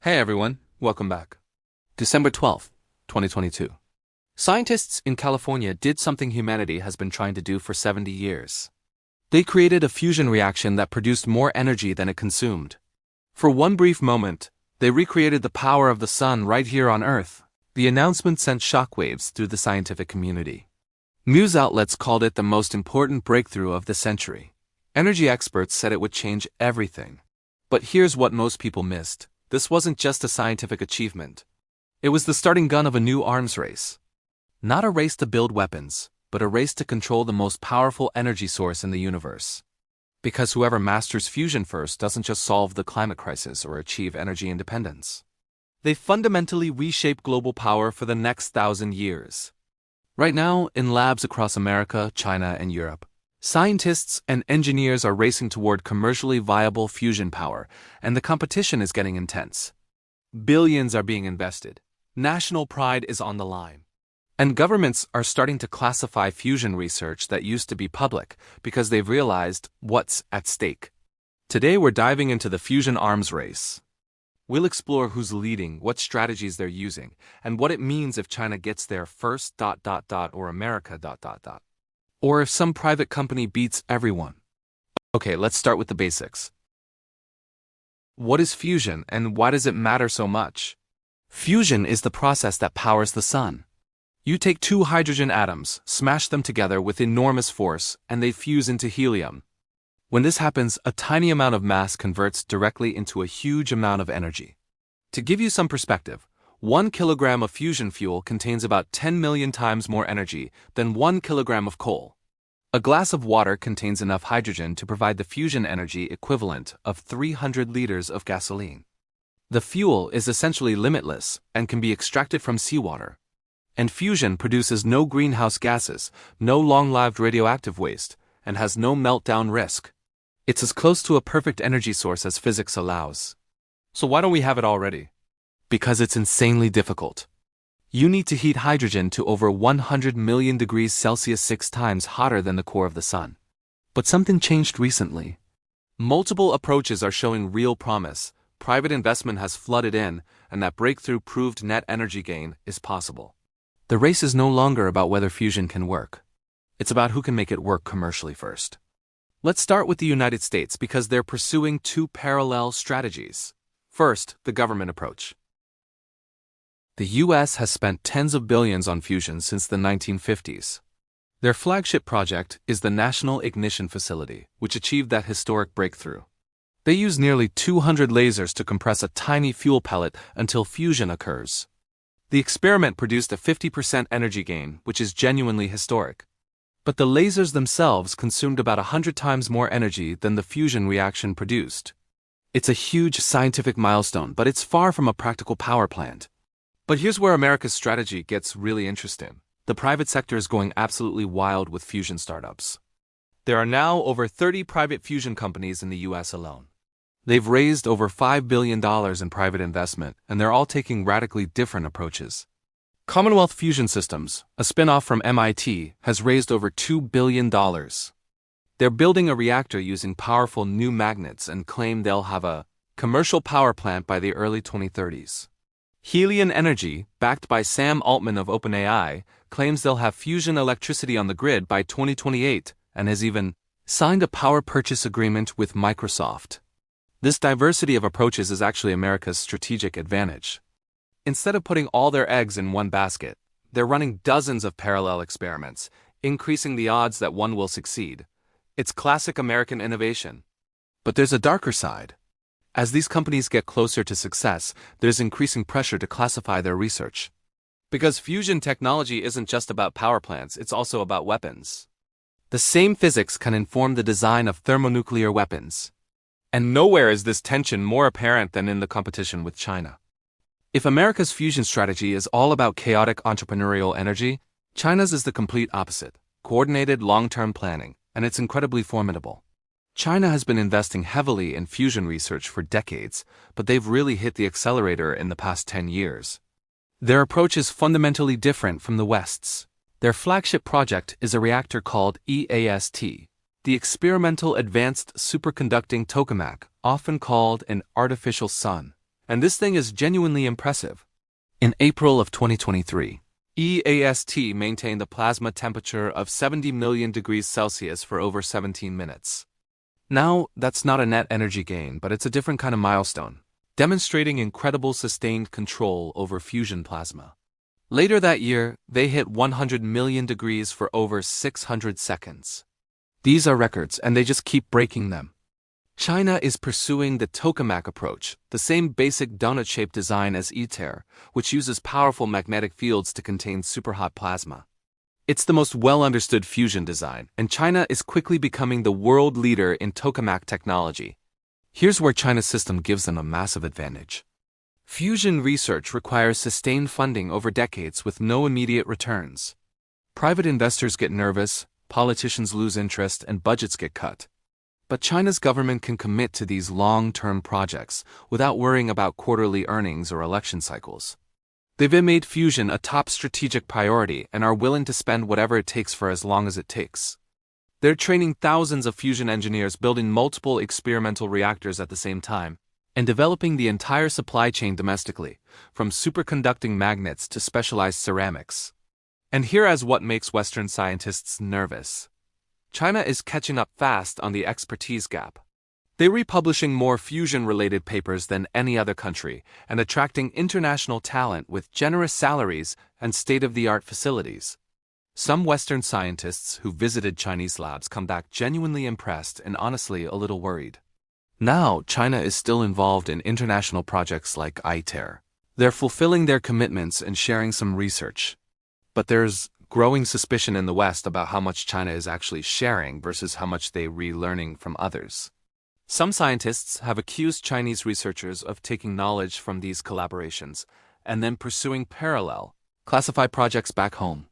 Hey everyone, welcome back. December 12th, 2022. Scientists in California did something humanity has been trying to do for 70 years. They created a fusion reaction that produced more energy than it consumed. For one brief moment, they recreated the power of the sun right here on Earth. The announcement sent shockwaves through the scientific community. News outlets called it the most important breakthrough of the century. Energy experts said it would change everything. But here's what most people missed. This wasn't just a scientific achievement. It was the starting gun of a new arms race. Not a race to build weapons, but a race to control the most powerful energy source in the universe. Because whoever masters fusion first doesn't just solve the climate crisis or achieve energy independence. They fundamentally reshape global power for the next 1,000 years. Right now, in labs across America, China, and Europe, scientists and engineers are racing toward commercially viable fusion power, and the competition is getting intense. Billions are being invested. National pride is on the line. And governments are starting to classify fusion research that used to be public because they've realized what's at stake. Today we're diving into the fusion arms race. We'll explore who's leading, what strategies they're using, and what it means if China gets there first ... or America ... Or if some private company beats everyone. Okay, let's start with the basics. What is fusion and why does it matter so much? Fusion is the process that powers the sun. You take two hydrogen atoms, smash them together with enormous force, and they fuse into helium. When this happens, a tiny amount of mass converts directly into a huge amount of energy. To give you some perspective, 1 kilogram of fusion fuel contains about 10 million times more energy than 1 kilogram of coal. A glass of water contains enough hydrogen to provide the fusion energy equivalent of 300 liters of gasoline. The fuel is essentially limitless and can be extracted from seawater. And fusion produces no greenhouse gases, no long-lived radioactive waste, and has no meltdown risk. It's as close to a perfect energy source as physics allows. So why don't we have it already? Because it's insanely difficult. You need to heat hydrogen to over 100 million degrees Celsius 6 times hotter than the core of the sun. But something changed recently. Multiple approaches are showing real promise, private investment has flooded in, and that breakthrough proved net energy gain is possible. The race is no longer about whether fusion can work. It's about who can make it work commercially first. Let's start with the United States because they're pursuing two parallel strategies. First, the government approach. The U.S. has spent tens of billions on fusion since the 1950s. Their flagship project is the National Ignition Facility, which achieved that historic breakthrough. They use nearly 200 lasers to compress a tiny fuel pellet until fusion occurs. The experiment produced a 50% energy gain, which is genuinely historic. But the lasers themselves consumed about 100 times more energy than the fusion reaction produced. It's a huge scientific milestone, but it's far from a practical power plant. But here's where America's strategy gets really interesting. The private sector is going absolutely wild with fusion startups. There are now over 30 private fusion companies in the U.S. alone. They've raised over $5 billion in private investment, and they're all taking radically different approaches. Commonwealth Fusion Systems, a spin-off from MIT, has raised over $2 billion. They're building a reactor using powerful new magnets and claim they'll have a commercial power plant by the early 2030s. Helion Energy, backed by Sam Altman of OpenAI, claims they'll have fusion electricity on the grid by 2028 and has even signed a power purchase agreement with Microsoft. This diversity of approaches is actually America's strategic advantage. Instead of putting all their eggs in one basket, they're running dozens of parallel experiments, increasing the odds that one will succeed. It's classic American innovation. But there's a darker side. As these companies get closer to success, there's increasing pressure to classify their research. Because fusion technology isn't just about power plants, it's also about weapons. The same physics can inform the design of thermonuclear weapons. And nowhere is this tension more apparent than in the competition with China. If America's fusion strategy is all about chaotic entrepreneurial energy, China's is the complete opposite, coordinated long-term planning, and it's incredibly formidable. China has been investing heavily in fusion research for decades, but they've really hit the accelerator in the past 10 years. Their approach is fundamentally different from the West's. Their flagship project is a reactor called EAST, the Experimental Advanced Superconducting Tokamak, often called an artificial sun. And this thing is genuinely impressive. In April of 2023, EAST maintained a plasma temperature of 70 million degrees Celsius for over 17 minutes. Now, that's not a net energy gain, but it's a different kind of milestone, demonstrating incredible sustained control over fusion plasma. Later that year, they hit 100 million degrees for over 600 seconds. These are records, and they just keep breaking them. China is pursuing the tokamak approach, the same basic donut-shaped design as ITER, which uses powerful magnetic fields to contain superhot plasma. It's the most well-understood fusion design, and China is quickly becoming the world leader in tokamak technology. Here's where China's system gives them a massive advantage. Fusion research requires sustained funding over decades with no immediate returns. Private investors get nervous, politicians lose interest, and budgets get cut. But China's government can commit to these long-term projects without worrying about quarterly earnings or election cycles. They've made fusion a top strategic priority and are willing to spend whatever it takes for as long as it takes. They're training thousands of fusion engineers building multiple experimental reactors at the same time, and developing the entire supply chain domestically, from superconducting magnets to specialized ceramics. And here is what makes Western scientists nervous. China is catching up fast on the expertise gap. They're republishing more fusion-related papers than any other country and attracting international talent with generous salaries and state-of-the-art facilities. Some Western scientists who visited Chinese labs come back genuinely impressed and honestly a little worried. Now, China is still involved in international projects like ITER. They're fulfilling their commitments and sharing some research. But there's growing suspicion in the West about how much China is actually sharing versus how much they're relearning from others. Some scientists have accused Chinese researchers of taking knowledge from these collaborations and then pursuing parallel, classified projects back home.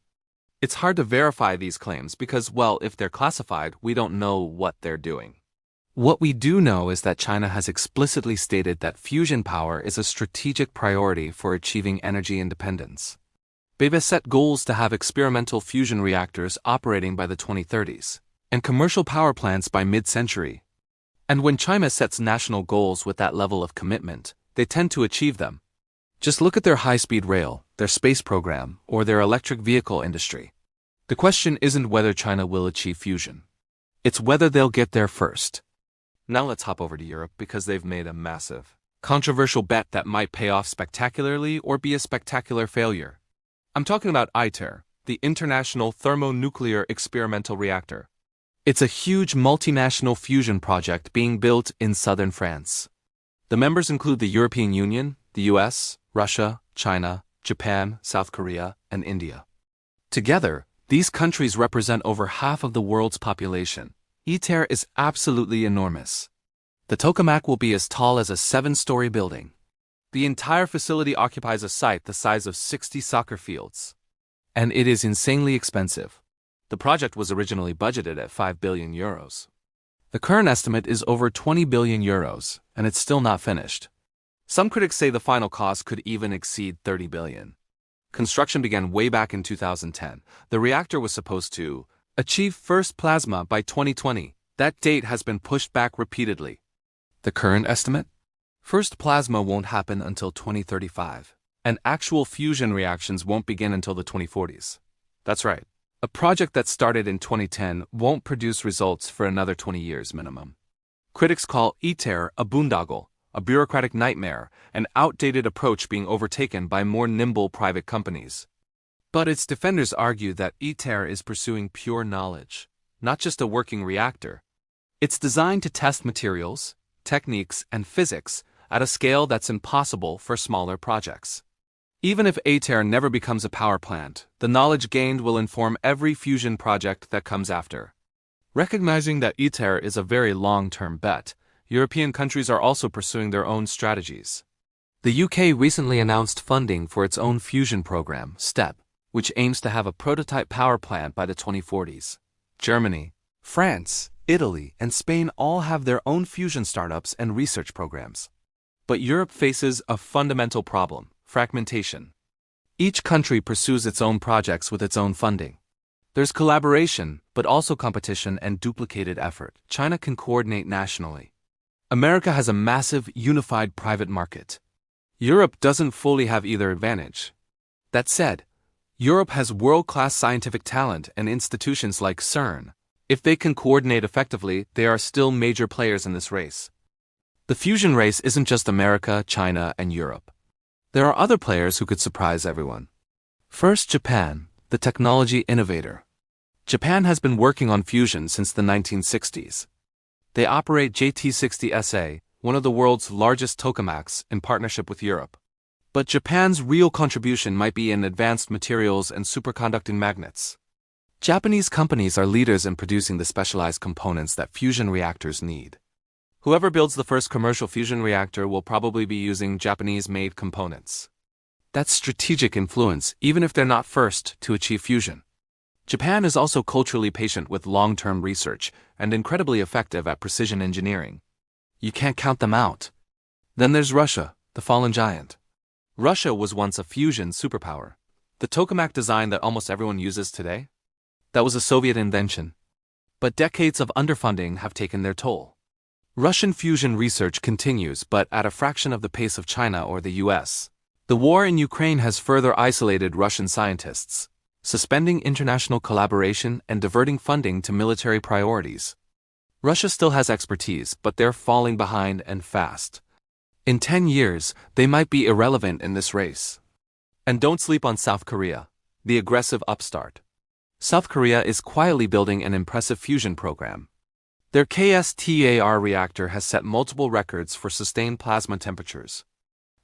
It's hard to verify these claims because, well, if they're classified, we don't know what they're doing. What we do know is that China has explicitly stated that fusion power is a strategic priority for achieving energy independence. They've set goals to have experimental fusion reactors operating by the 2030s, and commercial power plants by mid-century. And when China sets national goals with that level of commitment, they tend to achieve them. Just look at their high-speed rail, their space program, or their electric vehicle industry. The question isn't whether China will achieve fusion. It's whether they'll get there first. Now let's hop over to Europe because they've made a massive, controversial bet that might pay off spectacularly or be a spectacular failure. I'm talking about ITER, the International Thermonuclear Experimental Reactor. It's a huge multinational fusion project being built in southern France. The members include the European Union, the US, Russia, China, Japan, South Korea, and India. Together, these countries represent over half of the world's population. ITER is absolutely enormous. The tokamak will be as tall as a 7-story building. The entire facility occupies a site the size of 60 soccer fields. And it is insanely expensive. The project was originally budgeted at 5 billion euros. The current estimate is over 20 billion euros, and it's still not finished. Some critics say the final cost could even exceed 30 billion. Construction began way back in 2010. The reactor was supposed to achieve first plasma by 2020. That date has been pushed back repeatedly. The current estimate? First plasma won't happen until 2035, and actual fusion reactions won't begin until the 2040s. That's right. A project that started in 2010 won't produce results for another 20 years minimum. Critics call ITER a boondoggle, a bureaucratic nightmare, an outdated approach being overtaken by more nimble private companies. But its defenders argue that ITER is pursuing pure knowledge, not just a working reactor. It's designed to test materials, techniques, and physics at a scale that's impossible for smaller projects. Even if ITER never becomes a power plant, the knowledge gained will inform every fusion project that comes after. Recognizing that ITER is a very long-term bet, European countries are also pursuing their own strategies. The UK recently announced funding for its own fusion program, STEP, which aims to have a prototype power plant by the 2040s. Germany, France, Italy, and Spain all have their own fusion startups and research programs. But Europe faces a fundamental problem: fragmentation. Each country pursues its own projects with its own funding. There's collaboration, but also competition and duplicated effort. China can coordinate nationally. America has a massive, unified private market. Europe doesn't fully have either advantage. That said, Europe has world-class scientific talent and institutions like CERN. If they can coordinate effectively, they are still major players in this race. The fusion race isn't just America, China, and Europe. There are other players who could surprise everyone. First, Japan, the technology innovator. Japan has been working on fusion since the 1960s. They operate JT60SA, one of the world's largest tokamaks, in partnership with Europe. But Japan's real contribution might be in advanced materials and superconducting magnets. Japanese companies are leaders in producing the specialized components that fusion reactors need. Whoever builds the first commercial fusion reactor will probably be using Japanese-made components. That's strategic influence, even if they're not first to achieve fusion. Japan is also culturally patient with long-term research and incredibly effective at precision engineering. You can't count them out. Then there's Russia, the fallen giant. Russia was once a fusion superpower. The tokamak design that almost everyone uses today? That was a Soviet invention. But decades of underfunding have taken their toll. Russian fusion research continues, but at a fraction of the pace of China or the US. The war in Ukraine has further isolated Russian scientists, suspending international collaboration and diverting funding to military priorities. Russia still has expertise, but they're falling behind and fast. In 10 years, they might be irrelevant in this race. And don't sleep on South Korea, the aggressive upstart. South Korea is quietly building an impressive fusion program. Their KSTAR reactor has set multiple records for sustained plasma temperatures.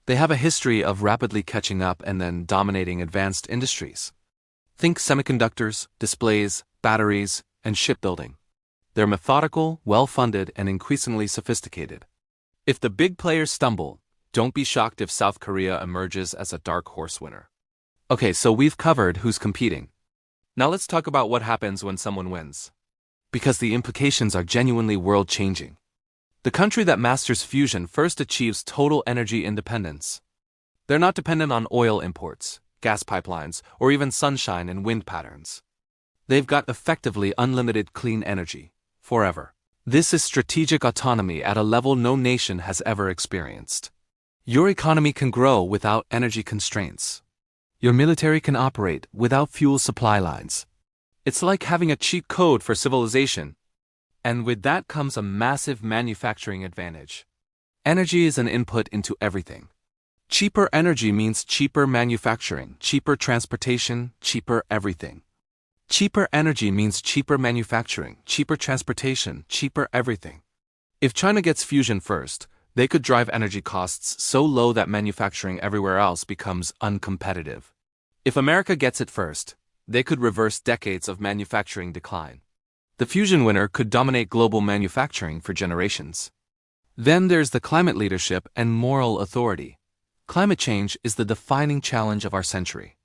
They have a history of rapidly catching up and then dominating advanced industries. Think semiconductors, displays, batteries, and shipbuilding. They're methodical, well-funded, and increasingly sophisticated. If the big players stumble, don't be shocked if South Korea emerges as a dark horse winner. Okay, so we've covered who's competing. Now let's talk about what happens when someone wins. Because the implications are genuinely world-changing. The country that masters fusion first achieves total energy independence. They're not dependent on oil imports, gas pipelines, or even sunshine and wind patterns. They've got effectively unlimited clean energy, forever. This is strategic autonomy at a level no nation has ever experienced. Your economy can grow without energy constraints. Your military can operate without fuel supply lines. It's like having a cheat code for civilization. And with that comes a massive manufacturing advantage. Energy is an input into everything. Cheaper energy means cheaper manufacturing, cheaper transportation, cheaper everything. Cheaper energy means cheaper manufacturing, cheaper transportation, cheaper everything. If China gets fusion first, they could drive energy costs so low that manufacturing everywhere else becomes uncompetitive. If America gets it first, they could reverse decades of manufacturing decline. The fusion winner could dominate global manufacturing for generations. Then there's the climate leadership and moral authority. Climate change is the defining challenge of our century.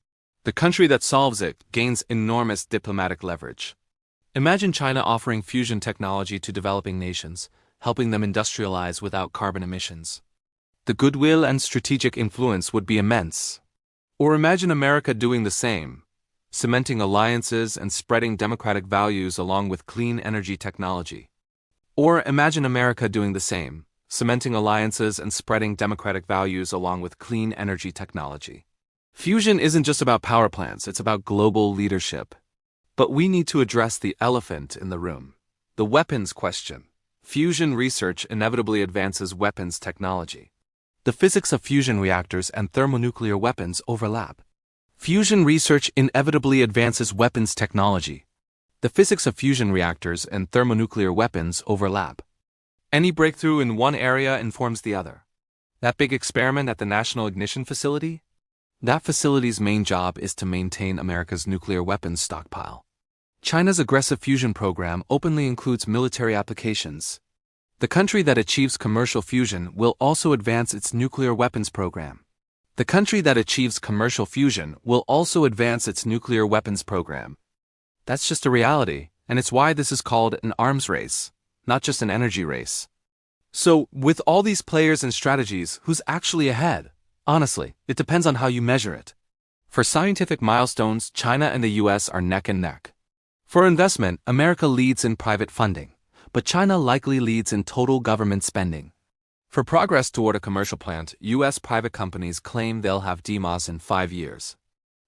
The country that solves it gains enormous diplomatic leverage. Imagine China offering fusion technology to developing nations, helping them industrialize without carbon emissions. The goodwill and strategic influence would be immense. Or imagine America doing the same, cementing alliances and spreading democratic values along with clean energy technology. Or imagine America doing the same, cementing alliances and spreading democratic values along with clean energy technology. Fusion isn't just about power plants, it's about global leadership. But we need to address the elephant in the room, the weapons question. Fusion research inevitably advances weapons technology. The physics of fusion reactors and thermonuclear weapons overlap. Fusion research inevitably advances weapons technology. The physics of fusion reactors and thermonuclear weapons overlap. Any breakthrough in one area informs the other. That big experiment at the National Ignition Facility? That facility's main job is to maintain America's nuclear weapons stockpile. China's aggressive fusion program openly includes military applications. The country that achieves commercial fusion will also advance its nuclear weapons program. The country that achieves commercial fusion will also advance its nuclear weapons program. That's just a reality, and it's why this is called an arms race, not just an energy race. So, with all these players and strategies, who's actually ahead? Honestly, it depends on how you measure it. For scientific milestones, China and the US are neck and neck. For investment, America leads in private funding, but China likely leads in total government spending. For progress toward a commercial plant, U.S. private companies claim they'll have DMOS in 5 years.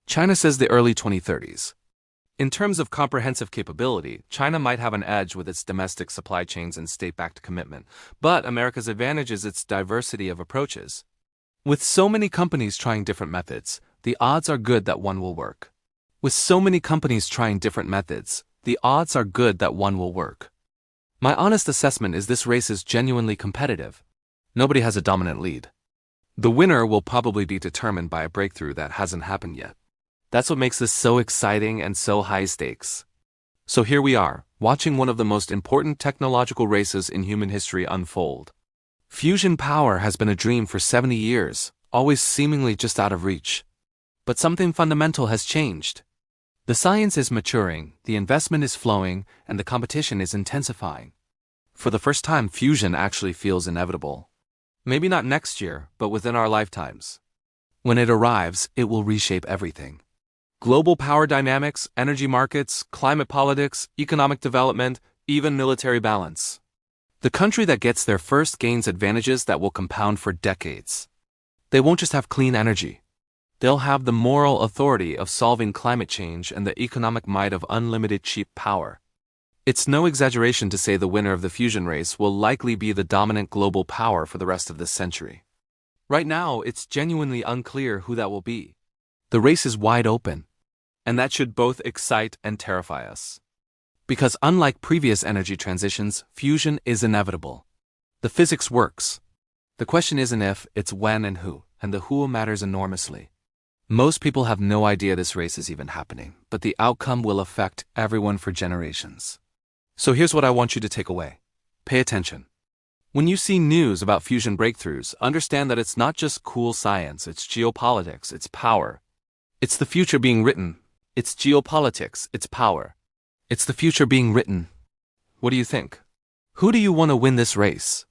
China says the early 2030s. In terms of comprehensive capability, China might have an edge with its domestic supply chains and state-backed commitment, but America's advantage is its diversity of approaches. With so many companies trying different methods, the odds are good that one will work. With so many companies trying different methods, the odds are good that one will work. My honest assessment is this race is genuinely competitive. Nobody has a dominant lead. The winner will probably be determined by a breakthrough that hasn't happened yet. That's what makes this so exciting and so high stakes. So here we are, watching one of the most important technological races in human history unfold. Fusion power has been a dream for 70 years, always seemingly just out of reach. But something fundamental has changed. The science is maturing, the investment is flowing, and the competition is intensifying. For the first time, fusion actually feels inevitable. Maybe not next year, but within our lifetimes. When it arrives, it will reshape everything. Global power dynamics, energy markets, climate politics, economic development, even military balance. The country that gets there first gains advantages that will compound for decades. They won't just have clean energy. They'll have the moral authority of solving climate change and the economic might of unlimited cheap power. It's no exaggeration to say the winner of the fusion race will likely be the dominant global power for the rest of this century. Right now, it's genuinely unclear who that will be. The race is wide open. And that should both excite and terrify us. Because unlike previous energy transitions, fusion is inevitable. The physics works. The question isn't if, it's when and the who matters enormously. Most people have no idea this race is even happening, but the outcome will affect everyone for generations. So here's what I want you to take away. Pay attention. When you see news about fusion breakthroughs, understand that it's not just cool science, it's geopolitics, it's power. It's the future being written. It's geopolitics, it's power. It's the future being written. What do you think? Who do you want to win this race?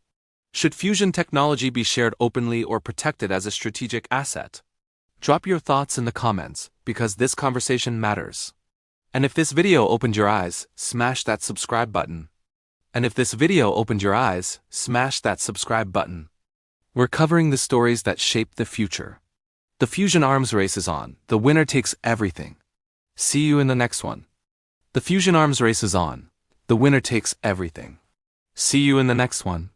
Should fusion technology be shared openly or protected as a strategic asset? Drop your thoughts in the comments, because this conversation matters. And if this video opened your eyes, smash that subscribe button. And if this video opened your eyes, smash that subscribe button. We're covering the stories that shape the future. The fusion arms race is on. The winner takes everything. See you in the next one. The fusion arms race is on. The winner takes everything. See you in the next one.